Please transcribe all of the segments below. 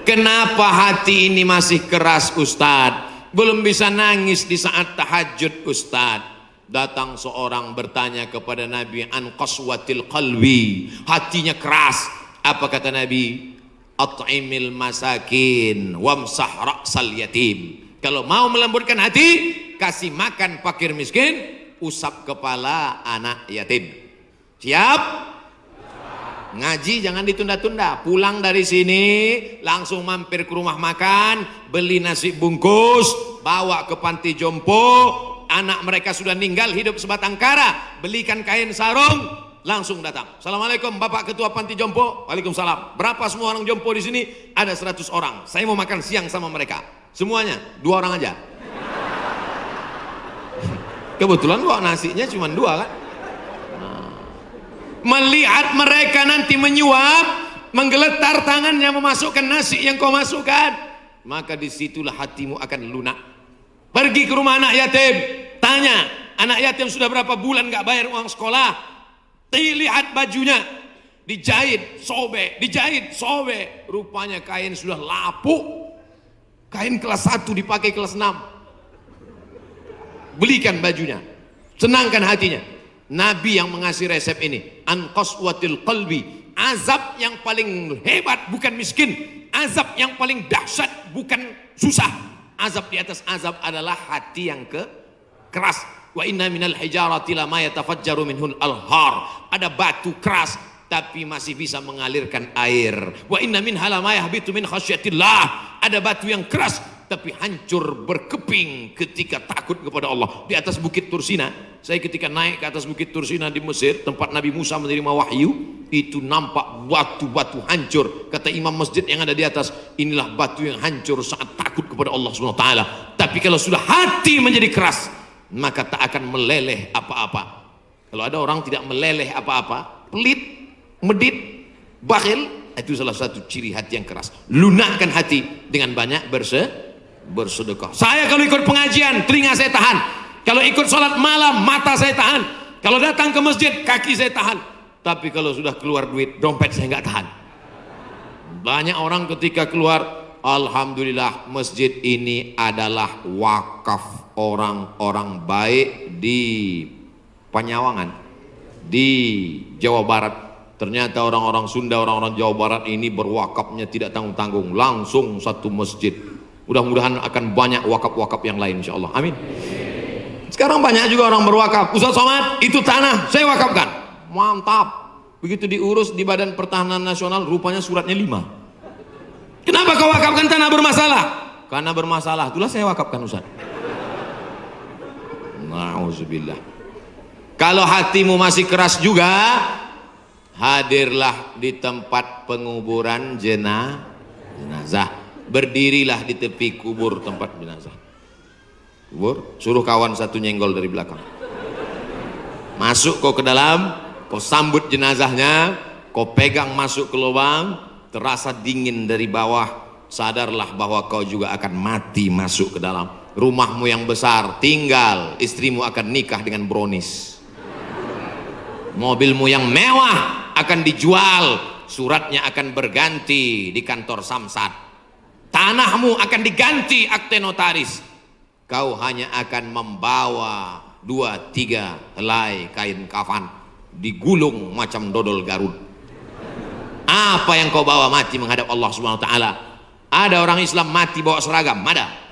Kenapa hati ini masih keras Ustadz? Belum bisa nangis di saat tahajud Ustadz. Datang seorang bertanya kepada Nabi, an qaswatil qalbi, hatinya keras. Apa kata Nabi? At'imil masakin wamsah ra'sal yatim. Kalau mau melembutkan hati, kasih makan fakir miskin, usap kepala anak yatim. Siap? Ngaji jangan ditunda-tunda. Pulang dari sini langsung mampir ke rumah makan, beli nasi bungkus, bawa ke panti jompo. Anak mereka sudah meninggal, hidup sebatang kara, belikan kain sarung, langsung datang. Assalamualaikum Bapak Ketua Panti Jompo. Waalaikumsalam. Berapa semua orang jompo di sini? Ada 100 orang. Saya mau makan siang sama mereka. Semuanya 2 orang aja. Kebetulan bawa nasinya cuma 2 kan. Melihat mereka nanti menyuap, menggeletar tangannya memasukkan nasi yang kau masukkan, maka disitulah hatimu akan lunak. Pergi ke rumah anak yatim, tanya, anak yatim sudah berapa bulan gak bayar uang sekolah? Lihat bajunya, dijahit, sobek, dijahit, sobek. Rupanya kain sudah lapuk. Kain kelas 1 dipakai kelas 6. Belikan bajunya, senangkan hatinya. Nabi yang mengasih resep ini, an qaswatil qalbi. Azab yang paling hebat bukan miskin, azab yang paling dahsyat bukan susah. Azab di atas azab adalah hati yang keras. Wa inna minal hijarati lama yatafajjaru minhul alhar. Ada batu keras tapi masih bisa mengalirkan air. Wa inna minha lama yahbitu min khasyatillah. Ada batu yang keras tapi hancur berkeping ketika takut kepada Allah. Di atas bukit Tursina, saya ketika naik ke atas bukit Tursina di Mesir, tempat Nabi Musa menerima wahyu, itu nampak batu-batu hancur. Kata imam masjid yang ada di atas, inilah batu yang hancur saat takut kepada Allah SWT. Tapi kalau sudah hati menjadi keras, maka tak akan meleleh apa-apa. Kalau ada orang tidak meleleh apa-apa, pelit, medit, bakhil, itu salah satu ciri hati yang keras. Lunakkan hati dengan banyak bersedekah. Saya kalau ikut pengajian, telinga saya tahan. Kalau ikut sholat malam, mata saya tahan. Kalau datang ke masjid, kaki saya tahan. Tapi kalau sudah keluar duit, dompet saya nggak tahan. Banyak orang ketika keluar, alhamdulillah masjid ini adalah wakaf orang-orang baik di Panyawangan, di Jawa Barat. Ternyata orang-orang Sunda, orang-orang Jawa Barat ini berwakafnya tidak tanggung-tanggung, langsung satu masjid. Mudah-mudahan akan banyak wakaf-wakaf yang lain insyaallah. Amin. Sekarang banyak juga orang berwakaf. Ustaz Somad, itu tanah saya wakafkan. Mantap. Begitu diurus di Badan Pertahanan Nasional, rupanya suratnya 5. Kenapa kau wakafkan tanah bermasalah? Karena bermasalah, itulah saya wakafkan Ustaz. Nauzubillah. Kalau hatimu masih keras juga, hadirlah di tempat penguburan jenazah. Berdirilah di tepi kubur tempat jenazah. Kubur, suruh kawan satu nyenggol dari belakang. Masuk kau ke dalam, kau sambut jenazahnya, kau pegang masuk ke lubang, terasa dingin dari bawah. Sadarlah bahwa kau juga akan mati masuk ke dalam. Rumahmu yang besar tinggal, istrimu akan nikah dengan brownies. Mobilmu yang mewah akan dijual, suratnya akan berganti di kantor Samsat. Tanahmu akan diganti akte notaris. Kau hanya akan membawa 2-3 helai kain kafan, digulung macam dodol Garut. Apa yang kau bawa mati menghadap Allah SWT? Ada orang Islam mati bawa seragam? Ada.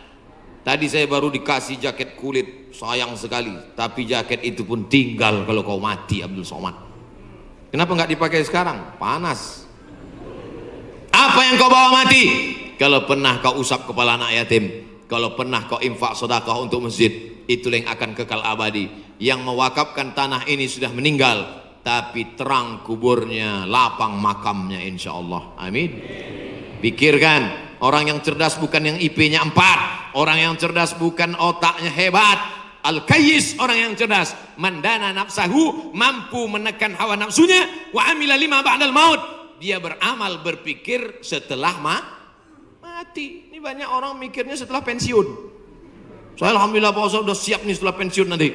Tadi saya baru dikasih jaket kulit, sayang sekali. Tapi jaket itu pun tinggal kalau kau mati, Abdul Somad. Kenapa nggak dipakai sekarang? Panas. Apa yang kau bawa mati? Kalau pernah kau usap kepala anak yatim, kalau pernah kau infak sedekah untuk masjid, itulah yang akan kekal abadi. Yang mewakafkan tanah ini sudah meninggal, tapi terang kuburnya, lapang makamnya insya Allah. Amin. Pikirkan, orang yang cerdas bukan yang IP-nya 4, orang yang cerdas bukan otaknya hebat. Al-Kayyis, orang yang cerdas, mandana nafsahu, mampu menekan hawa nafsunya, wa amila lima ba'dal maut, dia beramal berpikir setelah mati. Ini banyak orang mikirnya setelah pensiun. Saya alhamdulillah Pak Ustaz udah siap nih setelah pensiun nanti.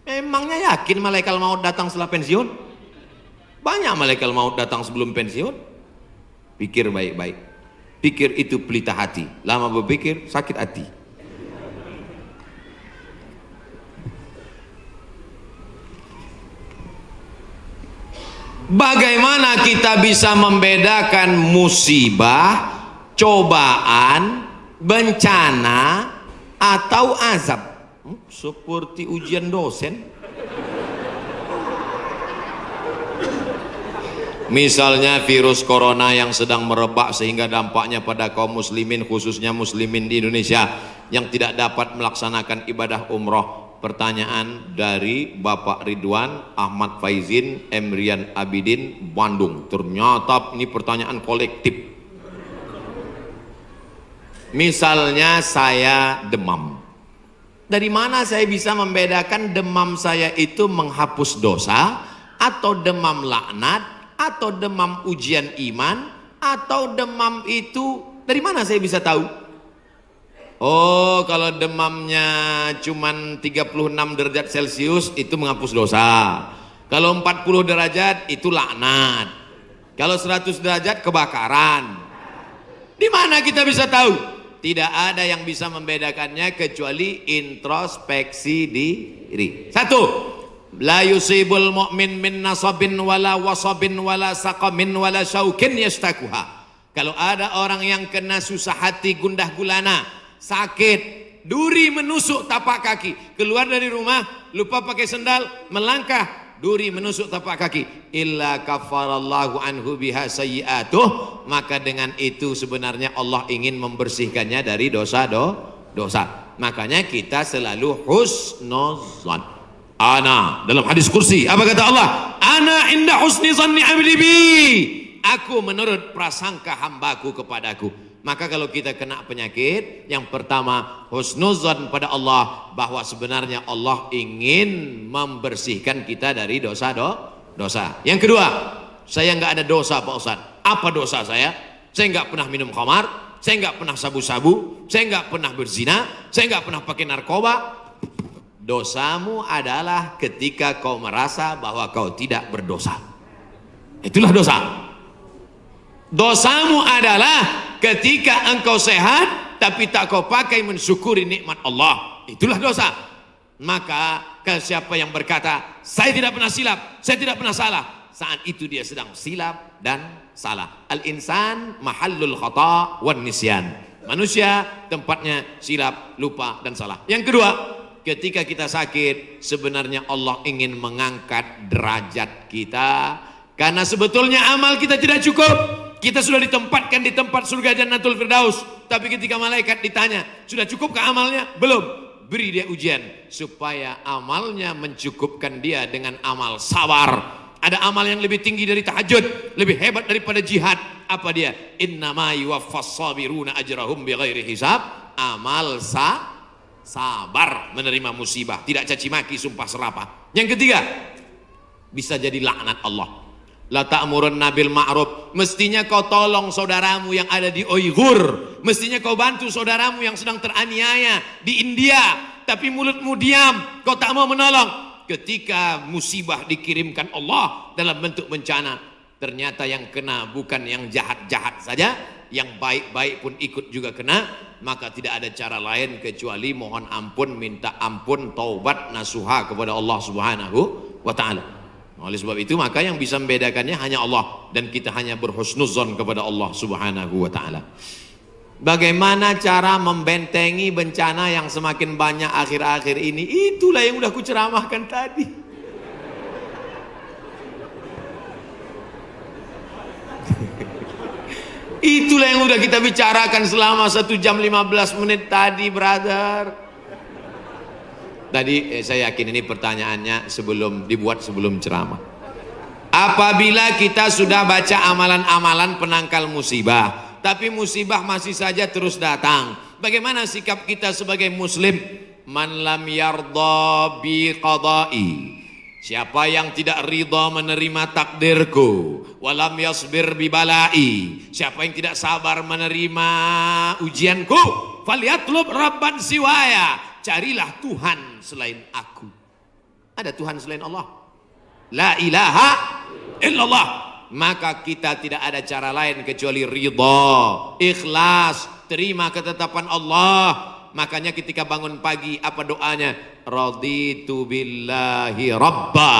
Memangnya yakin malaikat maut datang setelah pensiun? Banyak malaikat maut datang sebelum pensiun. Pikir baik-baik. Pikir itu pelita hati, lama berpikir sakit hati. Bagaimana kita bisa membedakan musibah, cobaan, bencana, atau azab? Seperti ujian dosen. Misalnya virus corona yang sedang merebak sehingga dampaknya pada kaum muslimin, khususnya muslimin di Indonesia yang tidak dapat melaksanakan ibadah umroh. Pertanyaan dari Bapak Ridwan Ahmad Faizin Emrian Abidin Bandung. Ternyata ini pertanyaan kolektif. Misalnya saya demam, dari mana saya bisa membedakan demam saya itu menghapus dosa, atau demam laknat, atau demam ujian iman, atau demam itu dari mana saya bisa tahu? Oh, kalau demamnya cuman 36 derajat Celcius itu menghapus dosa. Kalau 40 derajat itu laknat. Kalau 100 derajat kebakaran. Di mana kita bisa tahu? Tidak ada yang bisa membedakannya kecuali introspeksi diri. Satu, la yusibul mu'min min nasabin wala wasabin wala saqamin wala syaukin yastakuha. Kalau ada orang yang kena susah hati, gundah gulana, sakit, duri menusuk tapak kaki, keluar dari rumah lupa pakai sendal, melangkah, duri menusuk tapak kaki, illa kafarallahu anhu biha sayyi'atuh, maka dengan itu sebenarnya Allah ingin membersihkannya dari dosa. Makanya kita selalu husnuzan. Ana, dalam hadis kursi apa kata Allah? Ana inda husni zanni abdi bi, aku menurut prasangka hambaku kepadaku. Maka kalau kita kena penyakit, yang pertama husnuzan pada Allah, bahwa sebenarnya Allah ingin membersihkan kita dari dosa. Yang kedua, saya nggak ada dosa Pak Ustaz. Apa dosa saya? Saya nggak pernah minum khamar, saya nggak pernah sabu-sabu, saya nggak pernah berzina, saya nggak pernah pakai narkoba. Dosamu adalah ketika kau merasa bahwa kau tidak berdosa. Itulah dosa. Dosamu adalah ketika engkau sehat tapi tak kau pakai mensyukuri nikmat Allah. Itulah dosa. Maka ke siapa yang berkata saya tidak pernah silap, saya tidak pernah salah, saat itu dia sedang silap dan salah. Al-insan mahallul khata' wan nisyan. Manusia tempatnya silap, lupa dan salah. Yang kedua, ketika kita sakit, sebenarnya Allah ingin mengangkat derajat kita, karena sebetulnya amal kita tidak cukup. Kita sudah ditempatkan di tempat surga Jannatul Firdaus, tapi ketika malaikat ditanya, sudah cukupkah amalnya? Belum. Beri dia ujian supaya amalnya mencukupkan dia dengan amal sabar. Ada amal yang lebih tinggi dari tahajud, lebih hebat daripada jihad. Apa dia? Innama yuwaffas sabiruna ajrahum bighairi hisab. Amal sabar menerima musibah, tidak caci maki, sumpah serapah. Yang ketiga, bisa jadi laknat Allah. La ta'murun nabil ma'ruf, mestinya kau tolong saudaramu yang ada di Uighur, mestinya kau bantu saudaramu yang sedang teraniaya di India, tapi mulutmu diam, kau tak mau menolong. Ketika musibah dikirimkan Allah dalam bentuk bencana, ternyata yang kena bukan yang jahat-jahat saja, yang baik-baik pun ikut juga kena. Maka tidak ada cara lain kecuali mohon ampun, minta ampun, taubat nasuha kepada Allah Subhanahu wa ta'ala. Oleh sebab itu maka yang bisa membedakannya hanya Allah, dan kita hanya berhusnuzon kepada Allah Subhanahu wa ta'ala. Bagaimana cara membentengi bencana yang semakin banyak akhir-akhir ini? Itulah yang udah kuceramahkan tadi. Itulah yang udah kita bicarakan selama 1 jam 15 menit tadi, brother. Tadi saya yakin ini pertanyaannya dibuat sebelum ceramah. Apabila kita sudah baca amalan-amalan penangkal musibah, tapi musibah masih saja terus datang, bagaimana sikap kita sebagai muslim? Man lam yardha bi qada'i, siapa yang tidak ridha menerima takdirku, walam yasbir bi balai, siapa yang tidak sabar menerima ujianku, falyatlub rabban siwaya, carilah Tuhan selain aku. Ada Tuhan selain Allah? La ilaha illallah. maka kita tidak ada cara lain kecuali ridha, ikhlas, terima ketetapan Allah. Makanya ketika bangun pagi apa doanya? Raditu billahi rabba,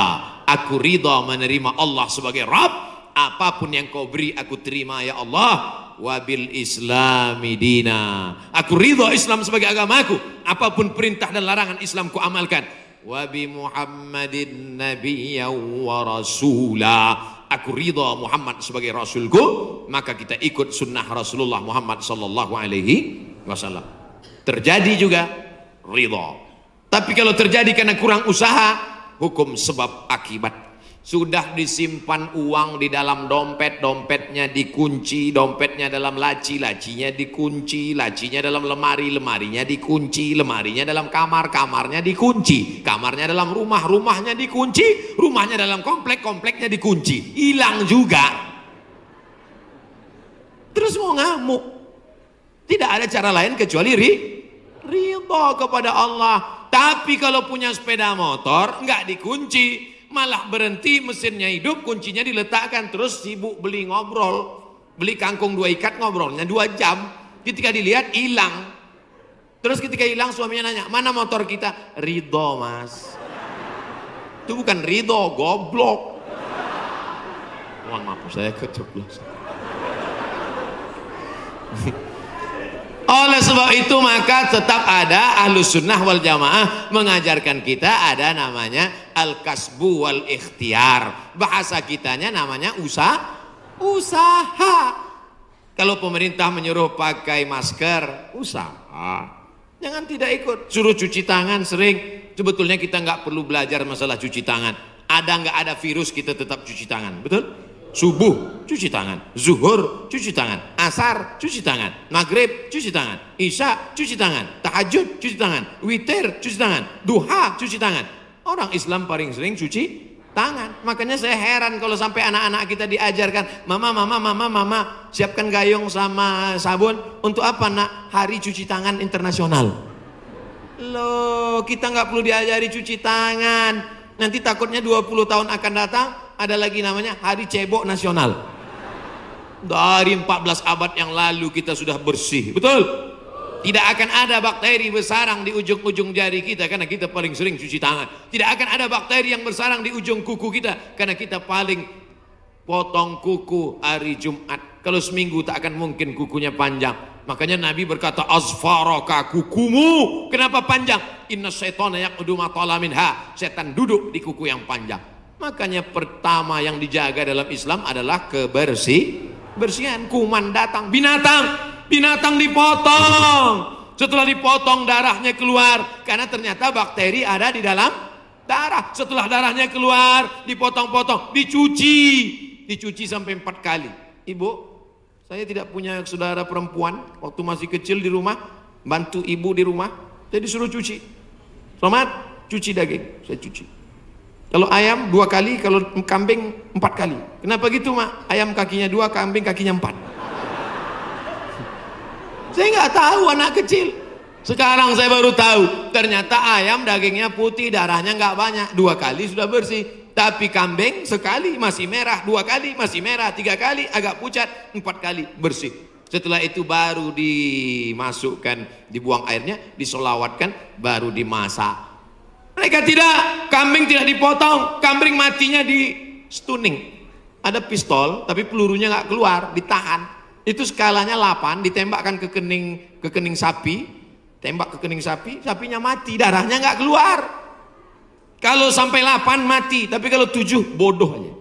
aku ridha menerima Allah sebagai Rabb. Apapun yang kau beri aku terima ya Allah. Wabil islami dina, aku ridha Islam sebagai agamaku. Apapun perintah dan larangan Islam ku amalkan. Wabi Muhammadin nabiyya wa rasula, aku ridha Muhammad sebagai rasulku, maka kita ikut sunnah Rasulullah Muhammad sallallahu alaihi wasallam. Terjadi juga ridha. Tapi kalau terjadi karena kurang usaha, hukum sebab akibat. Sudah disimpan uang di dalam dompet, dompetnya dikunci, dompetnya dalam laci, lacinya dikunci, lacinya dalam lemari, lemarinya dikunci, lemarinya dalam kamar, kamarnya dikunci, kamarnya dalam rumah, rumahnya dikunci, rumahnya dalam komplek, kompleknya dikunci, hilang juga. Terus mau ngamuk. Tidak ada cara lain kecuali ridha kepada Allah. Tapi kalau punya sepeda motor nggak dikunci, malah berhenti, mesinnya hidup, kuncinya diletakkan, terus sibuk beli ngobrol, beli kangkung 2 ikat, ngobrolnya 2 jam. Ketika dilihat hilang. Terus ketika hilang suaminya nanya, mana motor kita? Ridho mas. Itu bukan ridho, goblok. Mohon maaf saya keceplosan. Oleh sebab itu maka tetap ada Ahlus Sunnah wal Jamaah mengajarkan kita ada namanya al-kasbu wal ikhtiar. Bahasa kitanya namanya usaha. Kalau pemerintah menyuruh pakai masker, usaha. Jangan tidak ikut. Suruh cuci tangan sering. Sebetulnya kita nggak perlu belajar masalah cuci tangan. Ada nggak ada virus kita tetap cuci tangan, betul? Subuh cuci tangan, zuhur cuci tangan, asar cuci tangan, maghrib cuci tangan, isya cuci tangan, tahajud cuci tangan, witir cuci tangan, duha cuci tangan. Orang Islam paling sering cuci tangan. Makanya saya heran kalau sampai anak-anak kita diajarkan, mama siapkan gayung sama sabun. Untuk apa nak? Hari cuci tangan internasional. Loh, kita nggak perlu diajari cuci tangan. Nanti takutnya 20 tahun akan datang ada lagi namanya Hari Cebok Nasional. Dari 14 abad yang lalu kita sudah bersih, betul? Tidak akan ada bakteri bersarang di ujung-ujung jari kita karena kita paling sering cuci tangan. Tidak akan ada bakteri yang bersarang di ujung kuku kita karena kita paling potong kuku hari Jumat. Kalau seminggu tak akan mungkin kukunya panjang. Makanya Nabi berkata, azfaraka, kukumu kenapa panjang? Inna syaitana yaqudu ma tala minha, setan duduk di kuku yang panjang. Makanya pertama yang dijaga dalam Islam adalah kebersihan. Kuman datang, binatang dipotong. Setelah dipotong darahnya keluar karena ternyata bakteri ada di dalam darah. Setelah darahnya keluar dipotong-potong, dicuci sampai 4 kali. Ibu, saya tidak punya saudara perempuan, waktu masih kecil di rumah bantu ibu di rumah, saya disuruh cuci. Selamat cuci daging, saya cuci. Kalau ayam 2 kali, kalau kambing 4 kali. Kenapa gitu mak? Ayam kakinya 2, kambing kakinya 4. Saya nggak tahu anak kecil. Sekarang saya baru tahu. Ternyata ayam dagingnya putih, darahnya nggak banyak. 2 kali sudah bersih. Tapi kambing sekali masih merah, 2 kali masih merah, 3 kali agak pucat, 4 kali bersih. Setelah itu baru dimasukkan, dibuang airnya, disolawatkan, baru dimasak. Mereka tidak, kambing tidak dipotong, kambing matinya di stunning. Ada pistol, tapi pelurunya nggak keluar, ditahan. Itu skalanya 8, ditembakkan ke kening sapi, tembak ke kening sapi, sapinya mati, darahnya nggak keluar. Kalau sampai 8 mati, tapi kalau 7 bodoh aja.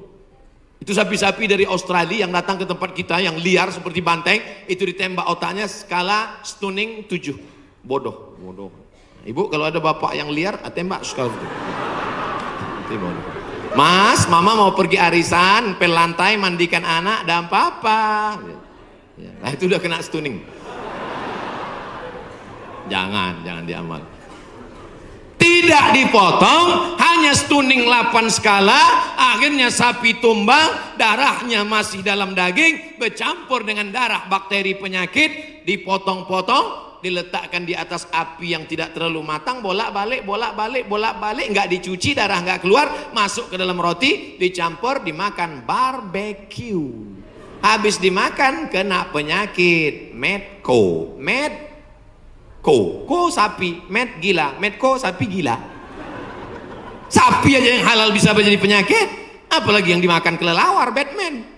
Itu sapi-sapi dari Australia yang datang ke tempat kita, yang liar seperti banteng, itu ditembak otaknya skala stunning 7, bodoh. Ibu kalau ada bapak yang liar, tembak sekali. Mas, mama mau pergi arisan, pel lantai, mandikan anak, dan papa. Nah itu udah kena stunning. Jangan diamal. Tidak dipotong, hanya stunning 8 skala, akhirnya sapi tumbang, darahnya masih dalam daging, bercampur dengan darah bakteri penyakit, dipotong-potong, diletakkan di atas api yang tidak terlalu matang, bolak-balik, nggak dicuci, darah nggak keluar, masuk ke dalam roti, dicampur, dimakan. Barbecue. Habis dimakan kena penyakit medco. Ko sapi, med gila, medco sapi gila. Sapi aja yang halal bisa menjadi penyakit, apalagi yang dimakan kelelawar, Batman.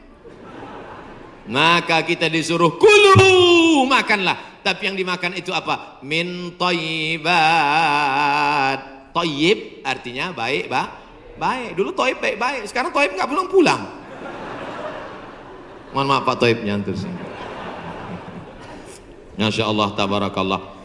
Maka kita disuruh kulu, makanlah. Tapi yang dimakan itu apa? Min thayyibat. Thayyib artinya baik, baik. Dulu thayyib baik-baik, sekarang thayyib nggak pulang-pulang. Mohon maaf Pak Thayyib nyantur sini. Masya Allah, tabarakallah.